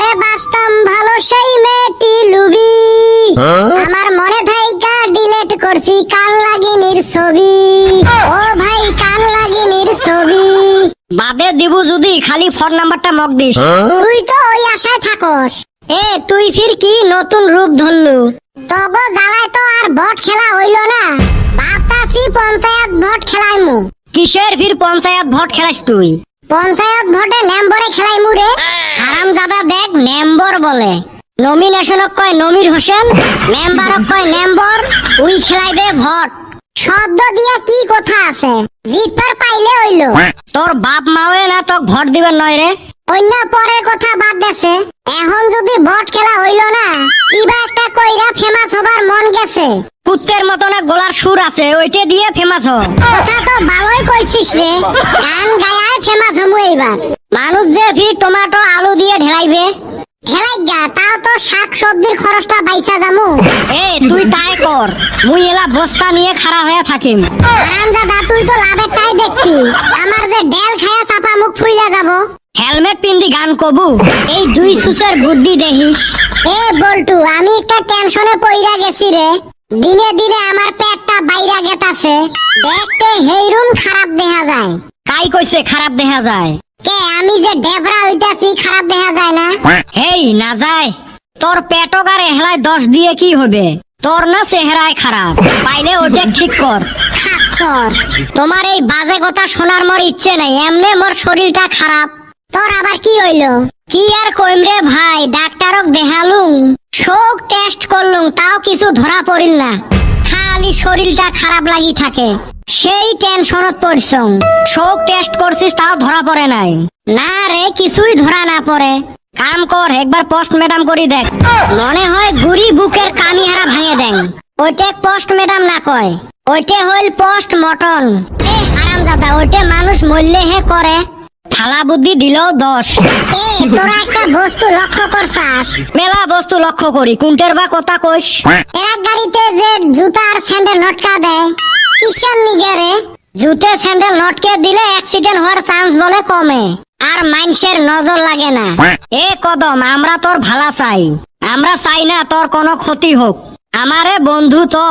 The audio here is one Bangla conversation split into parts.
আগে বাঁচতাম ভালো সেই মেয়েটি লুবি, আমার মনে থাইকা ডিলিট করছি কান লাগিনীর ছবি। ও ভাই কান লাগিনীর ছবি বাদে দিব যদি খালি ফোন নাম্বারটা মক দিস। তুই তো ওই আশায় থাকস। এ তুই ফির কি নতুন রূপ ধরলু? তগো জ্বালায় তো আর ভোট খেলা হইল না, ভাবতাছি পঞ্চায়েত ভোট খেলাইমু। কিসের ফির পঞ্চায়েত ভোট খেলাইস তুই? পঞ্চায়েত ভোটে নেম্বরে খেলাইমু রে। হারামজাদা দেখ মেম্বর বলে, নমিনেশনক কয় নমির হোসেন, মেম্বারক কয় নেম্বর, উই খেলাইবে ভোট। শব্দ দিয়া কি কথা আছে, জিতবার পাইলে হইল। তোর বাপ মাওয়ে না তোক ভোট দিবেন নয় রে। অন্য পরের কথা বাদ দেছে, এখন যদি ভোট খেলা হইল না, কিবা একটা কইরা ফেমাস হবার মন গেছে। কুত্তের মতো না গলার সুর আছে, ওইটা দিয়ে ফেমাস হ। কথা তো ভালোই কইছিস রে, গান গায়ায় ফেমাস হমু এইবার। মানুষ যে ফির টমেটো আলু দিয়ে ঢেলাইবে। ঢেলাই গা, তাও তো শাক সবজির খরচটা বাইচা যামু। এ তুই তাই কর, মুই এলা বস্তা নিয়ে খাড়া হয়ে থাকিম। হারামজাদা তুই তো লাভেরটাই দেখবি, আমার যে ডেল খায়া চাপা মুখ ফুইলা যাব। হেলমেট পিন্দি গান কবু, এই দুই সুসের বুদ্ধি দেখিস। এ বল্টু, আমি একটা টেনশনে পইরা গেছি রে। দিনে দিনে আমার পেটটা বাইরা গেতাছে, দেখতে হেইরুম খারাপ দেখা যায়। কাই কইছে খারাপ দেখা যায়? কে আমি যে ডেবরা হইতাছি খারাপ দেখা যায় না? হেই না যায়, তোর পেটক আর এহলায় 10 দিয়ে কি হবে? তোর না চেহারায় খারাপ, পাইলে ওটা ঠিক কর। খাচ্ছর, তোমার এই বাজে কথা শোনার মোর ইচ্ছে নাই, এমনে মোর শরীরটা খারাপ। তোর আবার কি হইলো? কি আর কইম রে ভাই, ডাক্তারক দেখালুম, শোক টেস্ট করলুম, তাও কিছু ধরা পড়িল না, খালি শরীরটা খারাপ লাগি থাকে। সেই টেনশনত পড়ছং, শোক টেস্ট করছিস তাও ধরা পড়ে নাই? না রে, কিছুই ধরা না পড়ে। কাম কর, একবার পোস্টমর্টম করি দেখ, মনে হয় গুড়ি বুকের কামিহারা ভাঙে দেন। ওইটা পোস্টমর্টম না কয়, ওইটা হইল পোস্টমর্টম। এ হারামজাদা, ওইটা মানুষ মরলে হে করে। থালা বুদ্ধি দিলেও 10। এ তোরা একটা বস্তু লক্ষ্য করছাস? মেলা বস্তু লক্ষ্য করি, কোনটের বা কথা কইস? ট্রাক গাড়িতে যে জুতা আর স্যান্ডেল লটকা দেয়, কিসের নিগে রে? জুতে স্যান্ডেল লটকে দিলে অ্যাক্সিডেন্ট হওয়ার চান্স বলে কমে, আর মানুষের নজর লাগে না। এ কদম, আমরা তোর ভালা চাই, আমরা চাই না তোর কোনো ক্ষতি হোক। আমারে বন্ধু তো।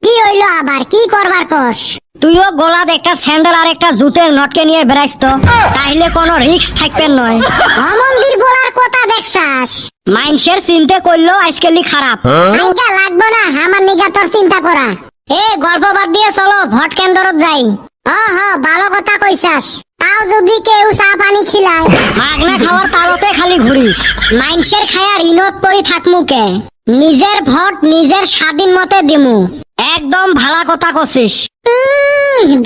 কি হইলো আবার, কি করবার কস? তুইও গোলাদ একটা স্যান্ডেল আর একটা জুতের নটকে নিয়ে বেড়াইস তো, তাইলে কোনো রিস্ক থাকবে নয়। অমন্দির বলার কথা দেখছাস? মানুষের চিনতে করলেও আজকালি খারাপ। চিন্তা লাগবো না, আমার নিগা তোর চিন্তা করা। এ গল্প বাদ দিয়ে চলো ভোট কেন্দ্রত যাই। ভালো কথা কইছাস, তাও যদি কেউ চা পানি খিলায়। মাগনা খাওয়ার তালতে খালি ঘুরিস, মানুষের খায়ার ইনত পরি থাকমু কে? নিজের ভোট নিজের স্বাধীন মতে দিমু। একদম ভালা কথা কছিস।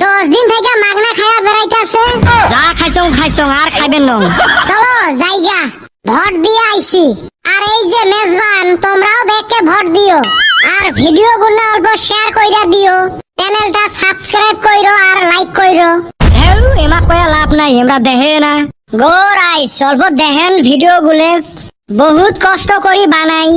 10 দিন থেকে মাগনা খায়া বেড়াইতাছে। যা খাইছং আর খাইবেন নং। চলো জায়গা, ভোট দিয়ে আইছি। আর এই যে মেজবান, তোমরাও ব্যাগকে ভোট দিও, আর ভিডিও গুলো অল্প শেয়ার কইরা দিও, চ্যানেলটা সাবস্ক্রাইব কইরো আর লাইক কইরো। এমা কয়া লাভ নাই, আমরা দেখে না গোর আই, অল্প দেখেন ভিডিও গুলে, বহুত কষ্ট করি বানাই।